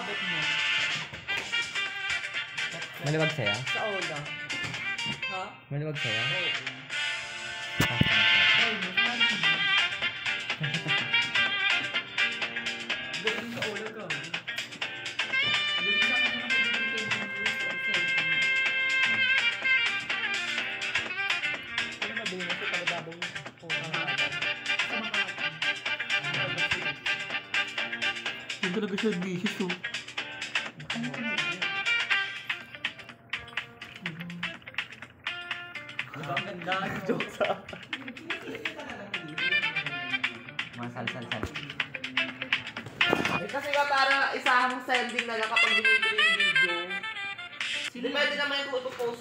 abot mo? Maliwag sa'yo? Sa Ola. Ha? Maliwag sa'yo? Oo. Ay, mahal mo. Galing sa Ola ka. Galing sa akin na nakibigay kay Bruce or cellphone. Ano mabili mo sa Tagababaw mo? Sa Makati. Yung talaga siya vicious oh. Ang ganda. Joke sa... Mga sal-sal-sal. Eh, kasi nga para isahan mong sending na lang kapag binibili yung video. Hindi pwede naman yung post